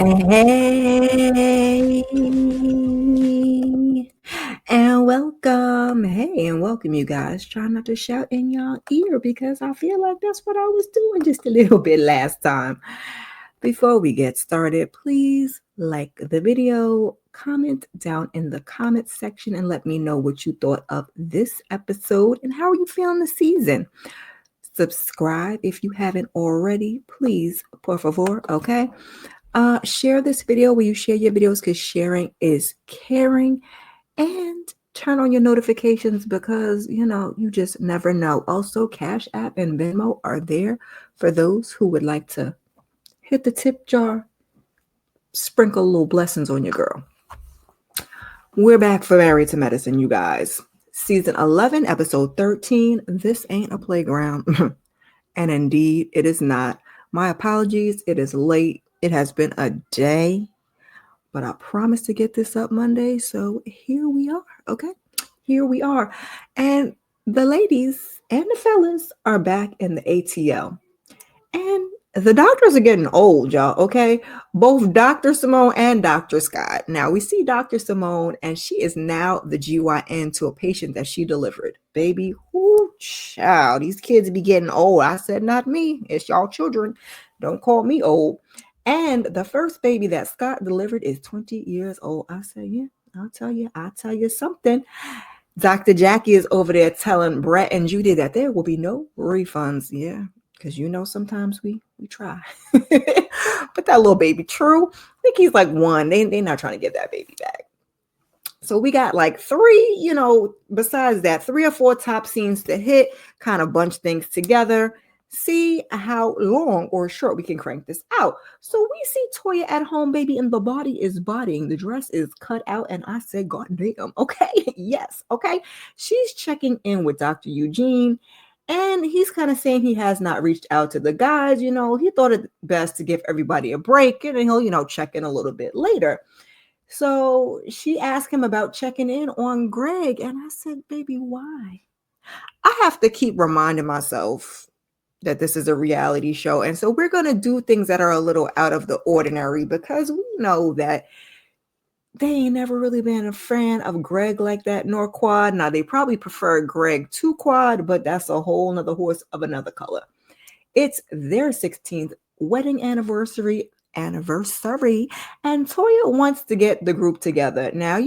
Hey, and welcome. Hey, and welcome, you guys. Try not to shout in your ear because I feel like that's what I was doing just a little bit last time. Before we get started, please like the video, comment down in the comment section, and let me know what you thought of this episode and how are you feeling the season. Subscribe if you haven't already, please, por favor, okay? Share this video where you share your videos because sharing is caring, and turn on your notifications because you just never know. Also, Cash App and Venmo are there for those who would like to hit the tip jar, sprinkle little blessings on your girl. We're back for Married to Medicine, you guys. Season 11, episode 13. This ain't a playground. And indeed, it is not. My apologies. It is late. It has been a day, but I promised to get this up Monday. So here we are. Okay. Here we are. And the ladies and the fellas are back in the ATL. And the doctors are getting old, y'all. Okay. Both Dr. Simone and Dr. Scott. Now we see Dr. Simone, and she is now the GYN to a patient that she delivered. Baby, whoo, child. These kids be getting old. I said, not me. It's y'all children. Don't call me old. And the first baby that Scott delivered is 20 years old. I said, yeah, I'll tell you something. Dr. Jackie is over there telling Brett and Judy that there will be no refunds. Yeah, because sometimes we try. But that little baby, True, I think he's like 1. They're not trying to get that baby back. So we got like 3, besides that, 3 or 4 top scenes to hit, kind of bunch things together. See how long or short we can crank this out. So we see Toya at home, baby, and the body is bodying. The dress is cut out, and I said, God damn, okay, yes, okay. She's checking in with Dr. Eugene, and he's kind of saying he has not reached out to the guys. He thought it best to give everybody a break, and then he'll, check in a little bit later. So she asked him about checking in on Greg, and I said, baby, why? I have to keep reminding myself that this is a reality show. And so we're going to do things that are a little out of the ordinary because we know that they ain't never really been a fan of Greg like that, nor Quad. Now, they probably prefer Greg to Quad, but that's a whole nother horse of another color. It's their 16th wedding anniversary, and Toya wants to get the group together. Now,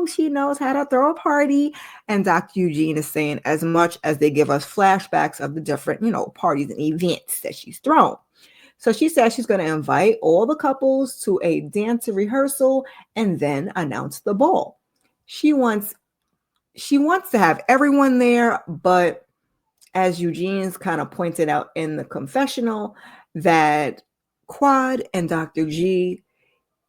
she knows how to throw a party, and Dr. Eugene is saying as much as they give us flashbacks of the different, parties and events that she's thrown. So she says she's going to invite all the couples to a dance rehearsal and then announce the ball. She wants to have everyone there, but as Eugene's kind of pointed out in the confessional, that Quad and Dr. G,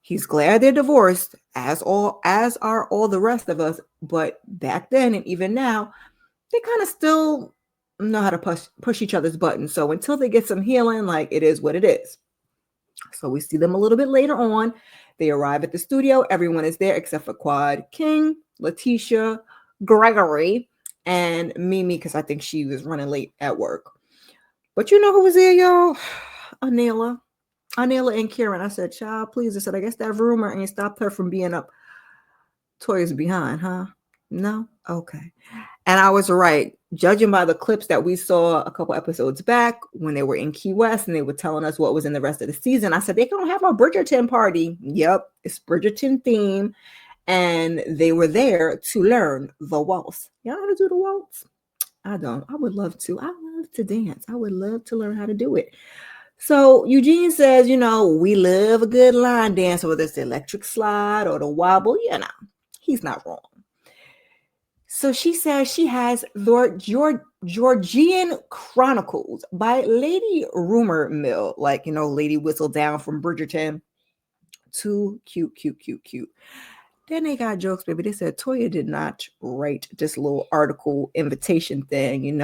he's glad they're divorced, as are all the rest of us. But back then and even now, they kind of still know how to push each other's buttons. So until they get some healing, like, it is what it is. So we see them a little bit later on. They arrive at the studio. Everyone is there except for Quad, King, Letitia, Gregory, and Mimi, because I think she was running late at work. But you know who was there, y'all? Anila and Karen. I said, child, please. I said, I guess that rumor ain't stopped her from being up Toya's behind, huh? No? Okay. And I was right. Judging by the clips that we saw a couple episodes back when they were in Key West and they were telling us what was in the rest of the season, I said, they're going to have a Bridgerton party. Yep, it's Bridgerton theme. And they were there to learn the waltz. Y'all know how to do the waltz? I don't. I would love to. I love to dance. I would love to learn how to do it. So Eugene says, we love a good line dance, whether it's the electric slide or the wobble. He's not wrong. So she says she has the Georgian Chronicles by Lady Rumor Mill, like, Lady Whistledown from Bridgerton. Too cute. Then they got jokes, baby. They said Toya did not write this little article invitation thing,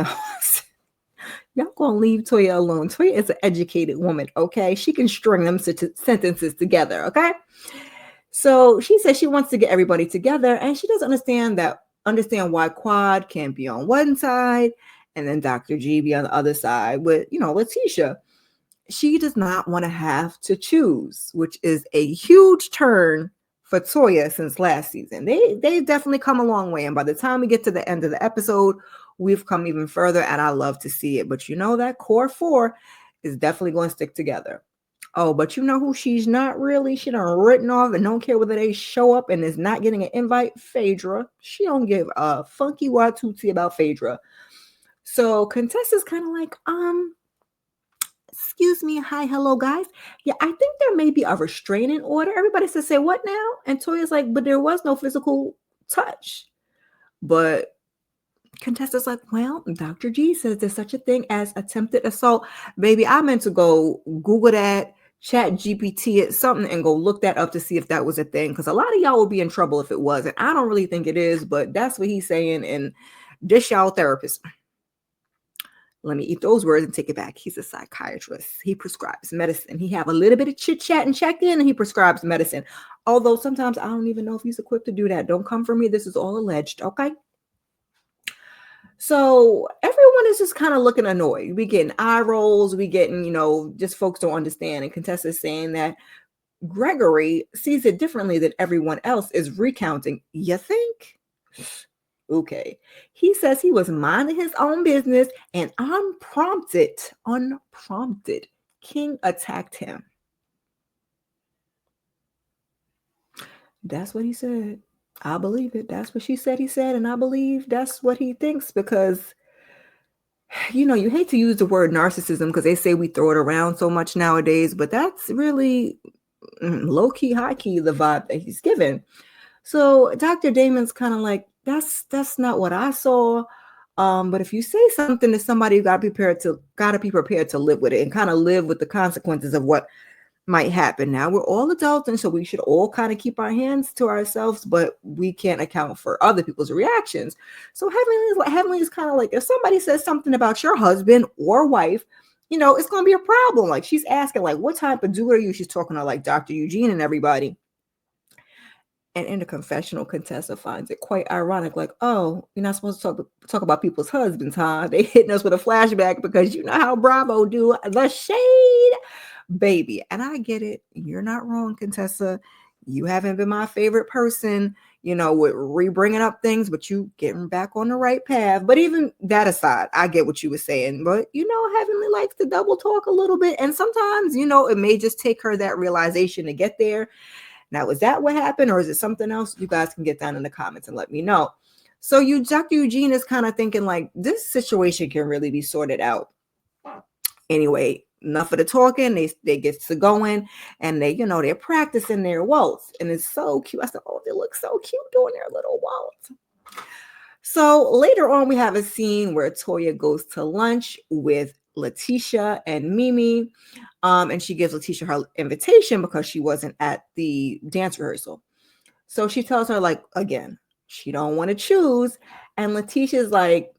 Y'all gonna leave Toya alone. Toya is an educated woman, okay? She can string them sentences together, okay? So she says she wants to get everybody together, and she doesn't understand why Quad can't be on one side and then Dr. G be on the other side with, Letitia. she does not want to have to choose, which is a huge turn for Toya since last season. They've definitely come a long way. And by the time we get to the end of the episode, we've come even further, and I love to see it. But that core four is definitely going to stick together. Oh, but you know who she's not really? She done written off and don't care whether they show up and is not getting an invite. Phaedra. She don't give a funky watootsie about Phaedra. So Contessa's kind of like, excuse me, hi, hello, guys. Yeah, I think there may be a restraining order. Everybody says, say what now? And Toya's like, but there was no physical touch. But Contessa's like, well, Dr. G says there's such a thing as attempted assault. Baby, I meant to go Google that, chat GPT it, something, and go look that up to see if that was a thing. Because a lot of y'all would be in trouble if it wasn't. I don't really think it is, but that's what he's saying. And this y'all therapist. Let me eat those words and take it back. He's a psychiatrist. He prescribes medicine. He have a little bit of chit chat and check in, and he prescribes medicine. Although sometimes I don't even know if he's equipped to do that. Don't come for me. This is all alleged. Okay. So everyone is just kind of looking annoyed. We getting eye rolls. We getting, just folks don't understand. And Contessa is saying that Gregory sees it differently than everyone else is recounting. You think? Okay. He says he was minding his own business and unprompted, King attacked him. That's what he said. I believe it. That's what she said he said, and I believe that's what he thinks because, you hate to use the word narcissism because they say we throw it around so much nowadays, but that's really low-key, high-key, the vibe that he's given. So Dr. Damon's kind of like, that's not what I saw. But if you say something to somebody, you gotta be prepared to live with it and kind of live with the consequences of what might happen. Now we're all adults, and so we should all kind of keep our hands to ourselves, but we can't account for other people's reactions. So Heavenly is kind of like, if somebody says something about your husband or wife, it's gonna be a problem. Like she's asking, like, what type of dude are you? She's talking to like Dr. Eugene and everybody. And in the confessional, Contessa finds it quite ironic, like, oh, you're not supposed to talk about people's husbands, huh? They hitting us with a flashback because you know how Bravo do the shade, baby. And I get it. You're not wrong, Contessa. You haven't been my favorite person, with re-bringing up things, but you getting back on the right path. But even that aside, I get what you were saying. But, Heavenly likes to double talk a little bit. And sometimes, it may just take her that realization to get there. Now, is that what happened or is it something else? You guys can get down in the comments and let me know. So Dr. Eugene is kind of thinking like this situation can really be sorted out. Anyway, enough of the talking. They get to going and they're practicing their waltz and it's so cute. I said, oh, they look so cute doing their little waltz. So later on, we have a scene where Toya goes to lunch with Letitia and Mimi. And she gives Letitia her invitation because she wasn't at the dance rehearsal. So she tells her, like, again, she don't want to choose. And Letitia's like,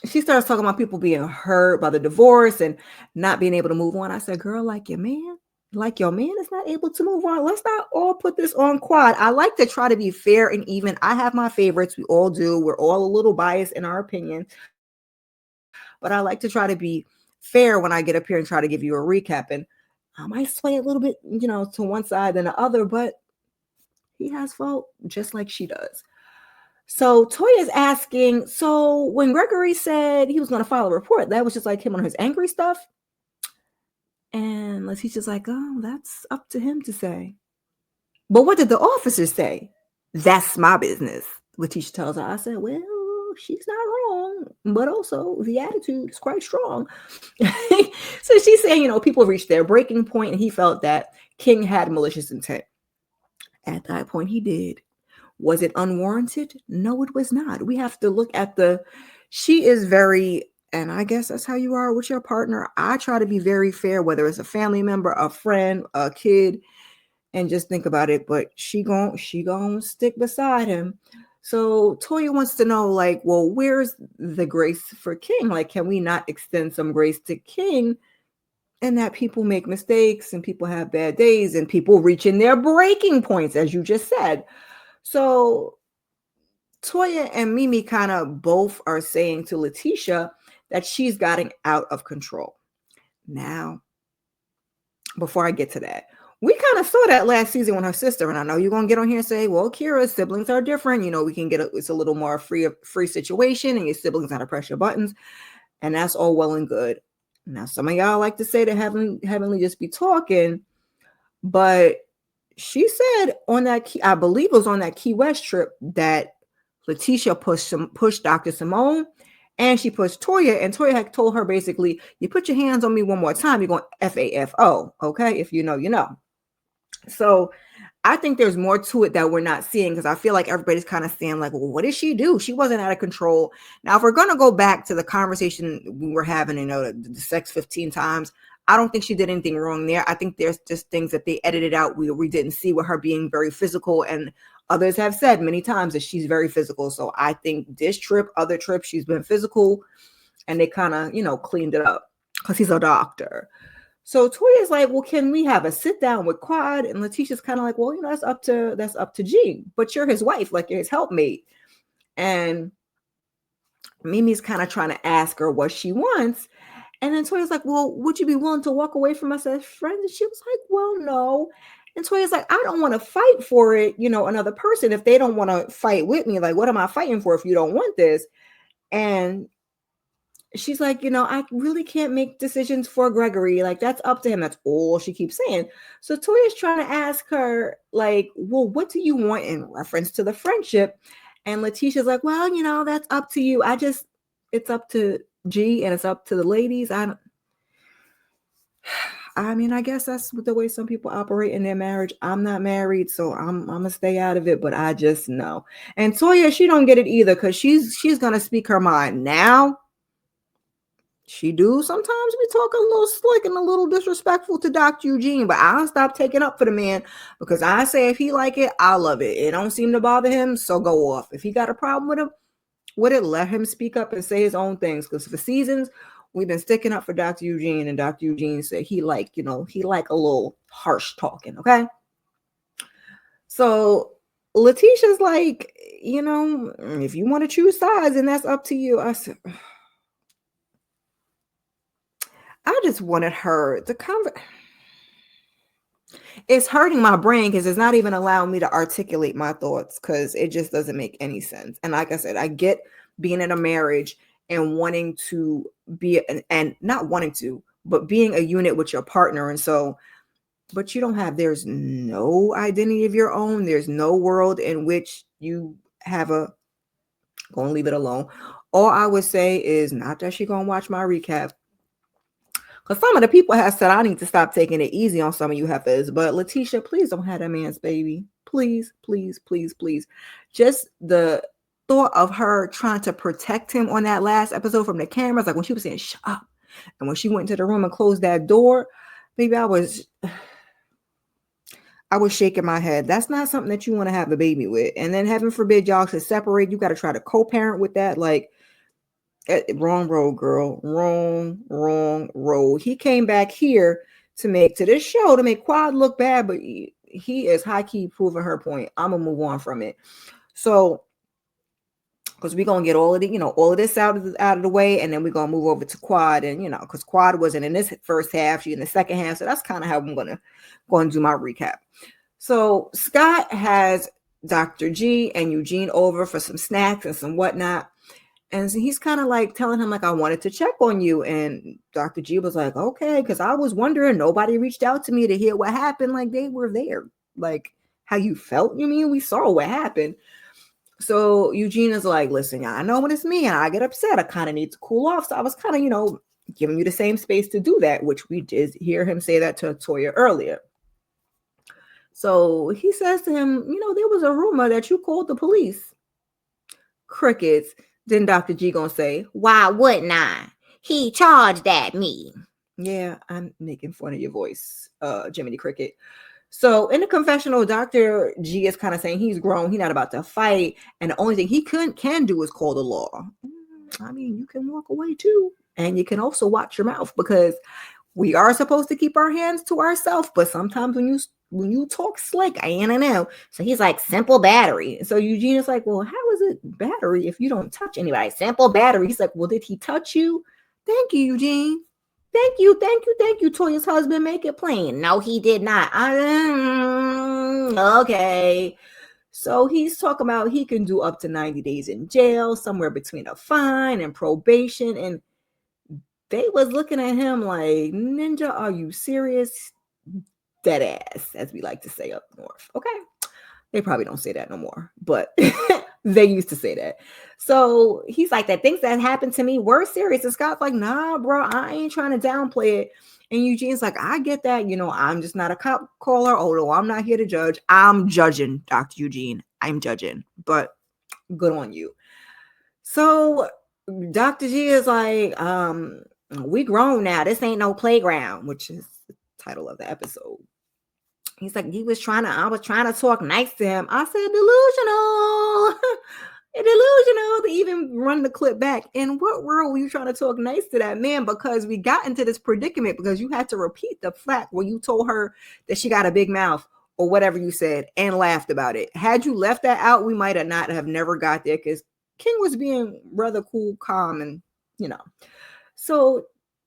she starts talking about people being hurt by the divorce and not being able to move on. I said, girl, like your man is not able to move on. Let's not all put this on quad. I like to try to be fair and even. I have my favorites. We all do. We're all a little biased in our opinion. But I like to try to be fair when I get up here and try to give you a recap. And I might sway a little bit, to one side than the other, but he has fault just like she does. So Toya's asking, so when Gregory said he was going to file a report, that was just like him on his angry stuff? And Letitia's like, oh, that's up to him to say. But what did the officers say? That's my business. Letitia tells her. I said, well, she's not wrong, but also the attitude is quite strong. So she's saying, people reached their breaking point and he felt that King had malicious intent. At that point, he did. Was it unwarranted? No, it was not. We have to look at she is very, and I guess that's how you are with your partner. I try to be very fair, whether it's a family member, a friend, a kid, and just think about it. But she gon' stick beside him. So Toya wants to know, like, well, where's the grace for King? Like, can we not extend some grace to King? And that people make mistakes and people have bad days and people reaching their breaking points, as you just said. So Toya and Mimi kind of both are saying to Letitia that she's gotten out of control. Now, before I get to that, we kind of saw that last season with her sister, and I know you're gonna get on here and say, "Well, Kira, siblings are different. You know, we can it's a little more free situation, and your siblings gotta press your buttons, and that's all well and good." Now, some of y'all like to say that heavenly just be talking, but she said on that I believe it was on that Key West trip that Letitia pushed Dr. Simone, and she pushed Toya, and Toya had told her basically, "You put your hands on me one more time, you're going FAFO, okay? If you know, you know." So I think there's more to it that we're not seeing, because I feel like everybody's kind of saying like, well, what did she do? She wasn't out of control. Now, if we're going to go back to the conversation we were having, you know, the sex 15 times, I don't think she did anything wrong there. I think there's just things that they edited out we didn't see, with her being very physical, and others have said many times that she's very physical. So I think this trip, other trips, she's been physical, and they kind of, you know, cleaned it up because he's a doctor. So Toya's like, well, can we have a sit down with Quad? And Letitia's kind of like, well, you know, that's up to G, but you're his wife, like you're his helpmate. And Mimi's kind of trying to ask her what she wants. And then Toya's like, well, would you be willing to walk away from us as friends? And she was like, well, no. And Toya's like, I don't want to fight for it, you know, another person, if they don't want to fight with me. Like, what am I fighting for if you don't want this? And she's like, you know, I really can't make decisions for Gregory. Like, that's up to him. That's all she keeps saying. So Toya's trying to ask her, like, well, what do you want in reference to the friendship? And Letitia's like, well, you know, that's up to you. It's up to G, and it's up to the ladies. I mean, I guess that's the way some people operate in their marriage. I'm not married, so I'm gonna stay out of it, but I just know. And Toya, she don't get it either, because she's gonna speak her mind. Now, she do sometimes be talking a little slick and a little disrespectful to Dr. Eugene, but I'll stop taking up for the man, because I say if he like it, I love it. It don't seem to bother him, so go off. If he got a problem with it, let him speak up and say his own things, because for seasons, we've been sticking up for Dr. Eugene, and Dr. Eugene said he like a little harsh talking, okay? So Letitia's like, you know, if you want to choose sides, and that's up to you. I said, I just wanted her to it's hurting my brain, because it's not even allowing me to articulate my thoughts, because it just doesn't make any sense. And like I said, I get being in a marriage and wanting to be, and not wanting to, but being a unit with your partner. And so, but there's no identity of your own. There's no world in which you have gonna leave it alone. All I would say is, not that she's gonna watch my recap, because some of the people have said I need to stop taking it easy on some of you heifers. But Letitia, please don't have that man's baby. Please, please, please, please. Just the thought of her trying to protect him on that last episode from the cameras, like when she was saying, shut up. And when she went into the room and closed that door, baby, I was shaking my head. That's not something that you want to have a baby with. And then heaven forbid y'all to separate. You got to try to co-parent with that. Like, wrong road, girl. Wrong road. He came back here to this show to make Quad look bad, but he is high key proving her point. I'm gonna move on from it. So, because we're gonna get all of this out of the way, and then we're gonna move over to Quad, and because Quad wasn't in this first half, she's in the second half. So that's kind of how I'm gonna do my recap. So Scott has Dr. G and Eugene over for some snacks and some whatnot. And so he's kind of like telling him, like, I wanted to check on you. And Dr. G was like, okay, because I was wondering, nobody reached out to me to hear what happened. Like, they were there. Like, how you felt? You mean we saw what happened? So Eugene is like, listen, I know when it's me and I get upset, I kind of need to cool off. So I was kind of, giving you the same space to do that, which we did hear him say that to Toya earlier. So he says to him, there was a rumor that you called the police. Crickets. Then Dr. G gonna say, why wouldn't I? He charged at me. Yeah, I'm making fun of your voice, Jiminy Cricket. So in the confessional, Dr. G is kind of saying he's grown. He's not about to fight. And the only thing he can do is call the law. I mean, you can walk away too. And you can also watch your mouth, because we are supposed to keep our hands to ourselves. But sometimes when you talk slick, I don't know. So he's like, simple battery. So Eugene is like, well, how is it battery if you don't touch anybody? Simple battery. He's like, well, did he touch you? Thank you, Eugene. Thank you, thank you, thank you. Toya's husband, make it plain. No, he did not. Okay. So he's talking about he can do up to 90 days in jail, somewhere between a fine and probation. And they was looking at him like, Ninja, are you serious? Dead ass, as we like to say up north. Okay. They probably don't say that no more, but they used to say that. So he's like, that things that happened to me were serious. And Scott's like, nah, bro, I ain't trying to downplay it. And Eugene's like, I get that. I'm just not a cop caller. Although I'm not here to judge. I'm judging, Dr. Eugene. I'm judging, but good on you. So Dr. G is like, we grown now. This ain't no playground, which is the title of the episode. He's like, I was trying to talk nice to him. I said, delusional. Delusional to even run the clip back. In what world were you trying to talk nice to that man? Because we got into this predicament because you had to repeat the fact where you told her that she got a big mouth or whatever you said and laughed about it. Had you left that out, we might have not have never got there because King was being rather cool, calm, and So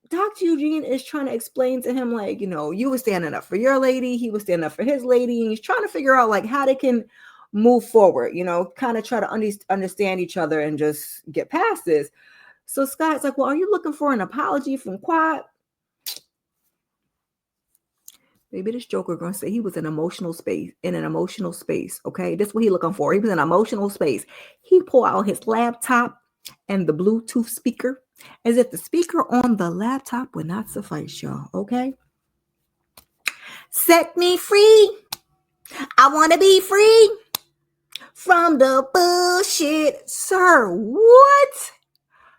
Dr. Eugene is trying to explain to him, like, you were standing up for your lady, he was standing up for his lady, and he's trying to figure out like how they can move forward, kind of try to understand each other and just get past this. So Scott's like, well, are you looking for an apology from Quad? Maybe this Joker gonna say he was in an emotional space. Okay, that's what he looking for. He was in an emotional space. He pulled out his laptop and the Bluetooth speaker, as if the speaker on the laptop would not suffice, y'all. Okay, set me free. I want to be free from the bullshit, sir. What,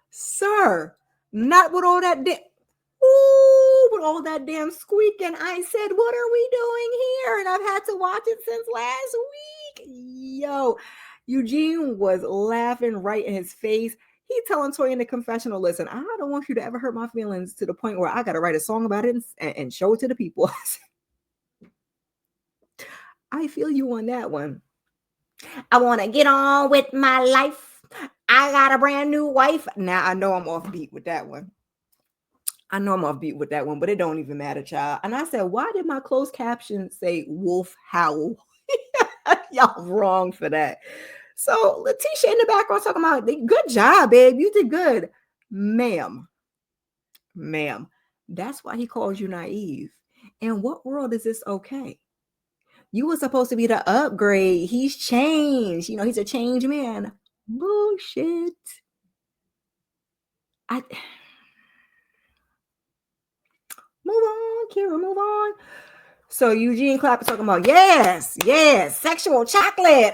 sir? Not with all that. With all that damn squeaking. I said, what are we doing here? And I've had to watch it since last week. Yo, Eugene was laughing right in his face. He telling Toya in the confessional, listen, I don't want you to ever hurt my feelings to the point where I got to write a song about it and show it to the people. I feel you on that one. I want to get on with my life. I got a brand new wife. Now I know I'm off beat with that one. But it don't even matter, child. And I said, why did my closed caption say wolf howl? Y'all wrong for that. So Letitia in the background talking about, good job, babe. You did good. Ma'am. That's why he calls you naive. In what world is this okay? You were supposed to be the upgrade. He's changed. He's a changed man. Bullshit. Move on, Kira, move on. So Eugene Clapper talking about, yes, sexual chocolate.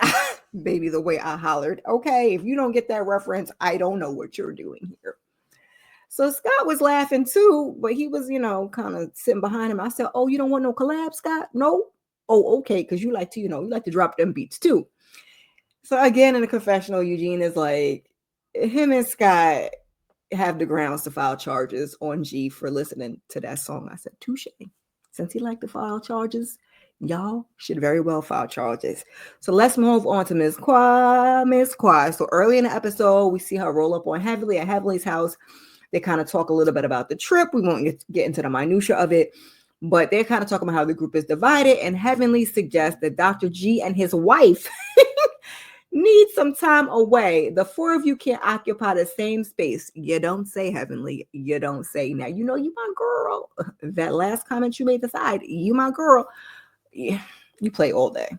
Baby, the way I hollered. Okay, if you don't get that reference, I don't know what you're doing here. So Scott was laughing too, but he was, kind of sitting behind him. I said, oh, you don't want no collab, Scott? No? Oh, okay, because you like to drop them beats too. So again, in the confessional, Eugene is like, him and Scott have the grounds to file charges on G for listening to that song. I said, touche. Since he liked to file charges, y'all should very well file charges. So let's move on to Miss Quad. So early in the episode, we see her roll up on Heavenly at Heavenly's house. They kind of talk a little bit about the trip. We won't get into the minutia of it, but they're kind of talking about how the group is divided, and Heavenly suggests that Dr. G and his wife need some time away. The four of you can't occupy the same space. You don't say, Heavenly. You don't say. Now, you my girl. That last comment you made aside, you my girl. Yeah, you play all day.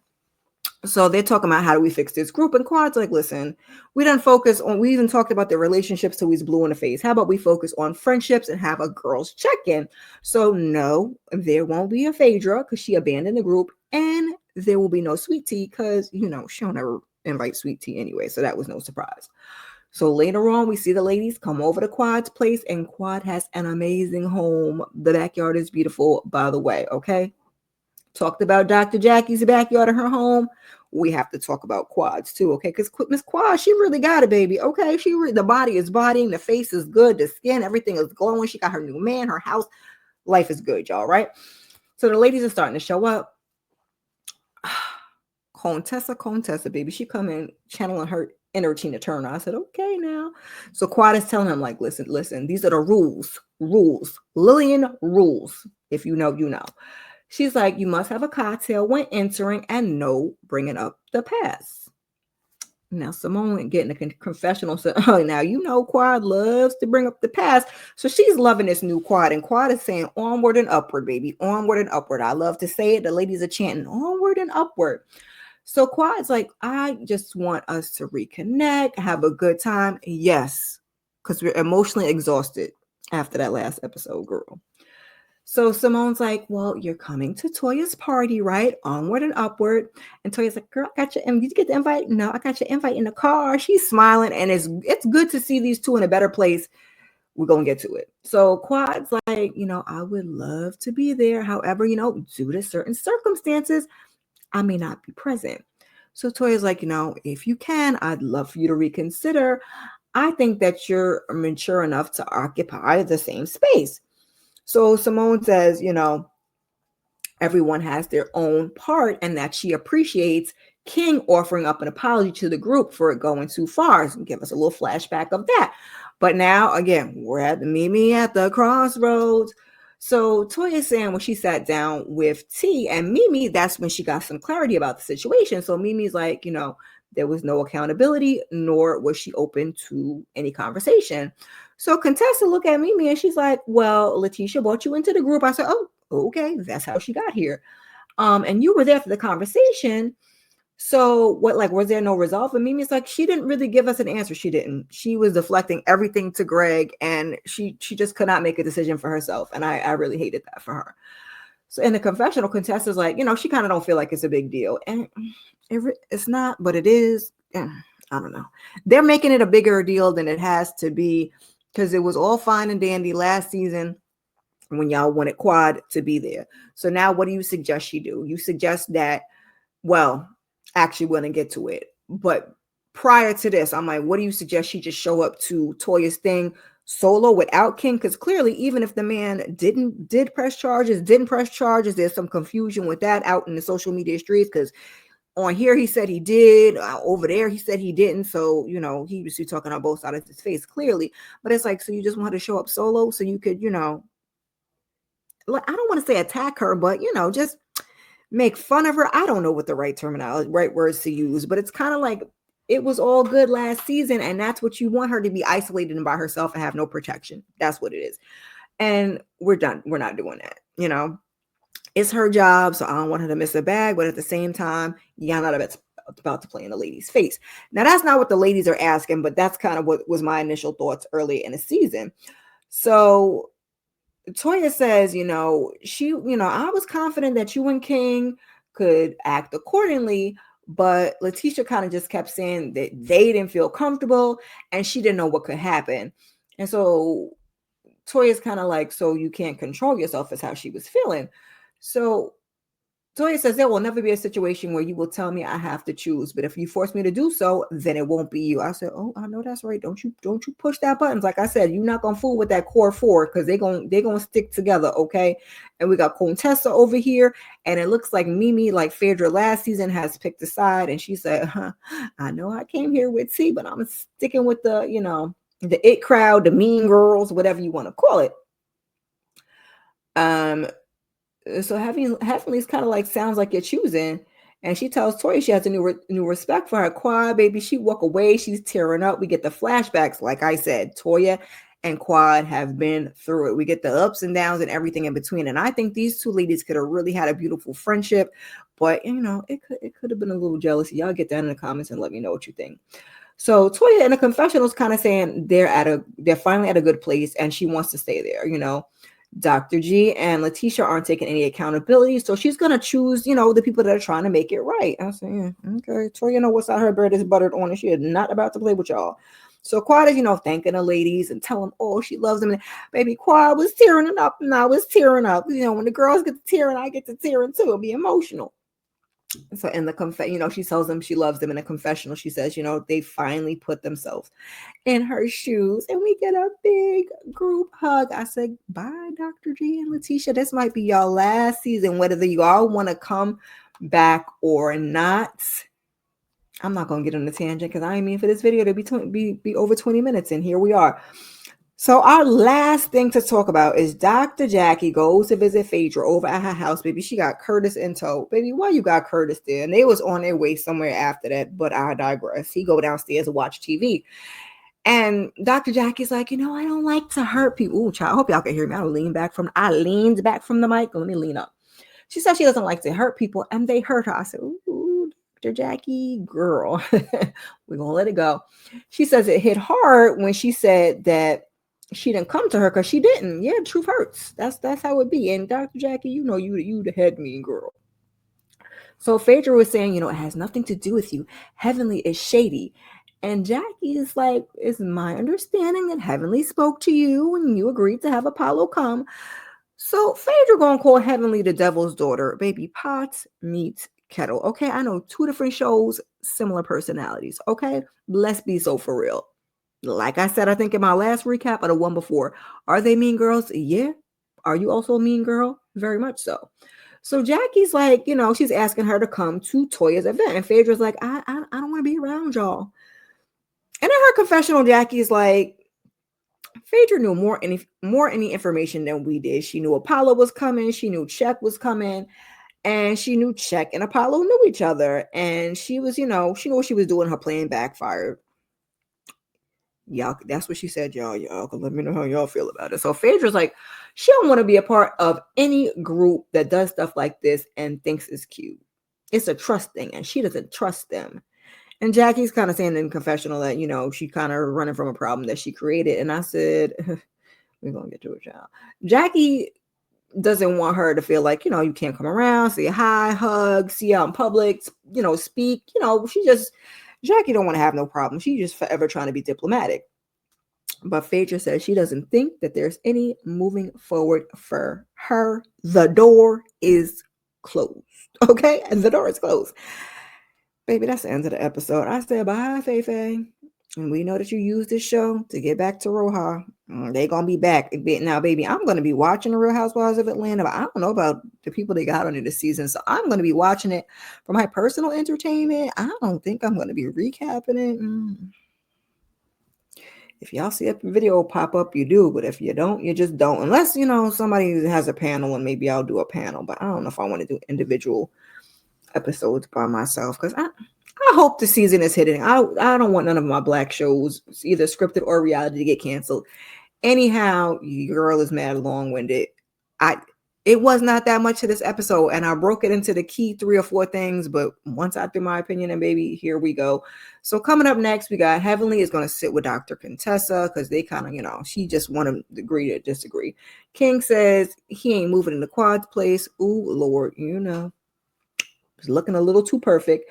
So they're talking about how do we fix this group, and Quad's like, listen, we even talked about the relationships till he's blue in the face. How about we focus on friendships and have a girls check-in? So no, there won't be a Phaedra because she abandoned the group, and there will be no Sweet Tea because she don't ever invite Sweet Tea anyway, so that was no surprise. So later on, we see the ladies come over to Quad's place, and Quad has an amazing home. The backyard is beautiful, by the way, okay? Talked about Dr. Jackie's backyard of her home. We have to talk about Quad's too, okay? Because Miss Quad, she really got it, baby, okay? The body is bodying, the face is good, the skin, everything is glowing. She got her new man, her house. Life is good, y'all, right? So the ladies are starting to show up. Contessa, baby. She come in channeling her Enter Tina Turner. I said, okay now. So Quad is telling him, like, listen, these are the rules. Lillian rules. If you know, you know. She's like, you must have a cocktail when entering and no bringing up the past. Now Simone went getting a confessional. Said, oh, now you know Quad loves to bring up the past. So she's loving this new Quad. And Quad is saying, onward and upward, baby. Onward and upward. I love to say it. The ladies are chanting, onward and upward. So Quad's like, I just want us to reconnect, have a good time. Yes, because we're emotionally exhausted after that last episode, girl. So Simone's like, well, you're coming to Toya's party, right? Onward and upward. And Toya's like, girl, I got your invite. Did you get the invite? No, I got your invite in the car. She's smiling, and it's good to see these two in a better place. We're going to get to it. So Quad's like, I would love to be there. However, due to certain circumstances, I may not be present. So Toya's like, if you can, I'd love for you to reconsider. I think that you're mature enough to occupy the same space. So Simone says, everyone has their own part and that she appreciates King offering up an apology to the group for it going too far. So give us a little flashback of that. But now, again, we're at the Mimi at the crossroads. So Toya saying when she sat down with T and Mimi, that's when she got some clarity about the situation. So Mimi's like, there was no accountability, nor was she open to any conversation. So Contessa looked at Mimi and she's like, well, Letitia brought you into the group. I said, oh, okay, that's how she got here. And you were there for the conversation. So what, like, was there no resolve? And Mimi's like, she didn't really give us an answer. She didn't. She was deflecting everything to Greg, and she just could not make a decision for herself. And I really hated that for her. So in the confessional, Contessa's like, she kind of don't feel like it's a big deal. And it's not, but it is. I don't know. They're making it a bigger deal than it has to be, because it was all fine and dandy last season when y'all wanted Quad to be there. So now what do you suggest she do? You suggest that, well, actually we're going to get to it. But prior to this, I'm like, what do you suggest she just show up to Toya's thing solo without King? Because clearly, even if the man didn't press charges, there's some confusion with that out in the social media streets, because on here he said he did, over there he said he didn't. So, he was talking on both sides of his face clearly. But it's like, so you just want to show up solo so you could, I don't want to say attack her, but, just make fun of her. I don't know what the right terminology, right words to use, but it's kind of like it was all good last season, and that's what you want her to be, isolated and by herself and have no protection. That's what it is. And we're done. We're not doing that. It's her job, so I don't want her to miss a bag, but at the same time, y'all not about to play in the ladies' face. Now, that's not what the ladies are asking, but that's kind of what was my initial thoughts early in the season. So Toya says, I was confident that you and King could act accordingly, but Letitia kind of just kept saying that they didn't feel comfortable and she didn't know what could happen. And so Toya's kind of like, so you can't control yourself, is how she was feeling. So Toya says there will never be a situation where you will tell me I have to choose, but if you force me to do so, then it won't be you. I said, oh, I know that's right. Don't you push that buttons. Like I said, you're not gonna fool with that core four, because they're gonna stick together, okay? And we got Contessa over here, and it looks like Mimi, like Phaedra last season, has picked a side, and she said, I know I came here with T, but I'm sticking with the it crowd, the mean girls, whatever you want to call it. So Heavenly's kind of like, sounds like you're choosing. And she tells Toya she has a new respect for her. Quad, baby, she walk away. She's tearing up. We get the flashbacks. Like I said, Toya and Quad have been through it. We get the ups and downs and everything in between. And I think these two ladies could have really had a beautiful friendship. But, it could have been a little jealousy. Y'all get that in the comments and let me know what you think. So Toya in the confessionals kind of saying they're finally at a good place and she wants to stay there, Dr. G and Letitia aren't taking any accountability, so she's gonna choose, the people that are trying to make it right. I say, yeah, okay, Toya, what's on her bread is buttered on, and she is not about to play with y'all. So Quad is, thanking the ladies and telling, oh, she loves them. And baby, Quad was tearing up, and I was tearing up. When the girls get to tearing, I get to tearing too. It'll be emotional. So in the she tells them she loves them in a confessional. She says, they finally put themselves in her shoes, and we get a big group hug. I said, bye, Dr. G and Letitia. This might be y'all last season, whether you all want to come back or not. I'm not going to get on the tangent because I ain't mean for this video to be over 20 minutes, and here we are. So our last thing to talk about is Dr. Jackie goes to visit Phaedra over at her house. Baby, she got Curtis in tow. Baby, why you got Curtis there? And they was on their way somewhere after that, but I digress. He go downstairs and watch TV. And Dr. Jackie's like, I don't like to hurt people. Ooh, child, I hope y'all can hear me. I leaned back from the mic. Let me lean up. She said she doesn't like to hurt people, and they hurt her. I said, ooh, Dr. Jackie, girl, we're going to let it go. She says it hit hard when she said that she didn't come to her because she didn't. Yeah, the truth hurts. That's how it be. And Dr. Jackie, you the head mean girl. So Phaedra was saying, it has nothing to do with you. Heavenly is shady. And Jackie is like, it's my understanding that Heavenly spoke to you and you agreed to have Apollo come. So Phaedra gonna call Heavenly the devil's daughter. Baby, pots meets kettle. Okay, I know 2 different shows, similar personalities. Okay, let's be so for real. Like I said, I think in my last recap of the one before, are they mean girls? Yeah. Are you also a mean girl? Very much so. So Jackie's like, she's asking her to come to Toya's event. And Phaedra's like, I don't want to be around y'all. And in her confessional, Jackie's like, Phaedra knew more any information than we did. She knew Apollo was coming. She knew Check was coming. And she knew Check and Apollo knew each other. And she was, she knew what she was doing. Her plan backfired. Y'all, that's what she said, y'all can let me know how y'all feel about it. So Phaedra's like, she don't want to be a part of any group that does stuff like this and thinks it's cute. It's a trust thing, and she doesn't trust them. And Jackie's kind of saying in confessional that, she kind of running from a problem that she created. And I said, we're going to get to it, y'all. Jackie doesn't want her to feel like, you can't come around, say hi, hug, see out in public, speak. Jackie don't want to have no problem. She's just forever trying to be diplomatic. But Phaedra says she doesn't think that there's any moving forward for her. The door is closed. Okay? And the door is closed. Baby, that's the end of the episode. I said bye, Faye. And we know that you use this show to get back to Roja. They gonna be back. Now, baby, I'm gonna be watching the Real Housewives of Atlanta, but I don't know about the people they got on it this season. So I'm gonna be watching it for my personal entertainment. I don't think I'm gonna be recapping it. If y'all see a video pop up, you do. But if you don't, you just don't. Unless, somebody has a panel and maybe I'll do a panel. But I don't know if I want to do individual episodes by myself because I hope the season is hitting. I don't want none of my black shows, either scripted or reality, to get canceled. Anyhow, your girl is mad long-winded. It was not that much to this episode, and I broke it into the key 3 or 4 things, but once I threw my opinion, and baby, here we go. So coming up next, we got Heavenly is going to sit with Dr. Contessa because they kind of, she just want to agree to disagree. King says he ain't moving in the Quad's place. Ooh, Lord, it's looking a little too perfect.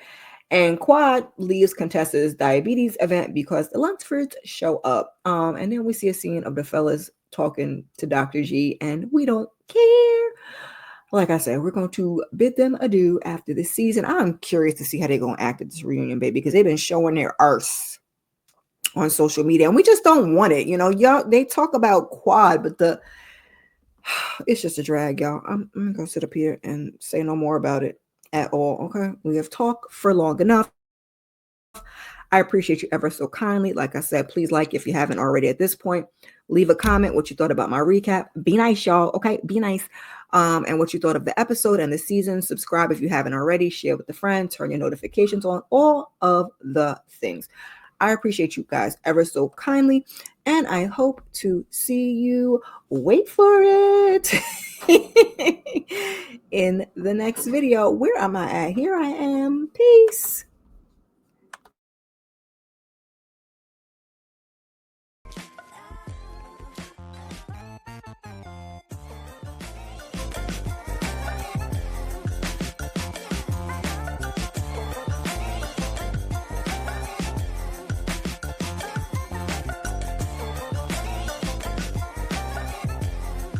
And Quad leaves Contessa's diabetes event because the Lunsfords show up. And then we see a scene of the fellas talking to Dr. G, and we don't care. Like I said, we're going to bid them adieu after this season. I'm curious to see how they're going to act at this reunion, baby, because they've been showing their arse on social media, and we just don't want it. Y'all, they talk about Quad, but it's just a drag, y'all. I'm going to sit up here and say no more about it at all. Okay, we have talked for long enough. I appreciate you ever so kindly. Like I said, please like if you haven't already at this point. Leave a comment what you thought about my recap. Be nice, y'all. Okay, be nice. And what you thought of the episode and the season. Subscribe if you haven't already. Share with a friend. Turn your notifications on. All of the things. I appreciate you guys ever so kindly. And I hope to see you, wait for it, in the next video. Where am I at? Here I am. Peace.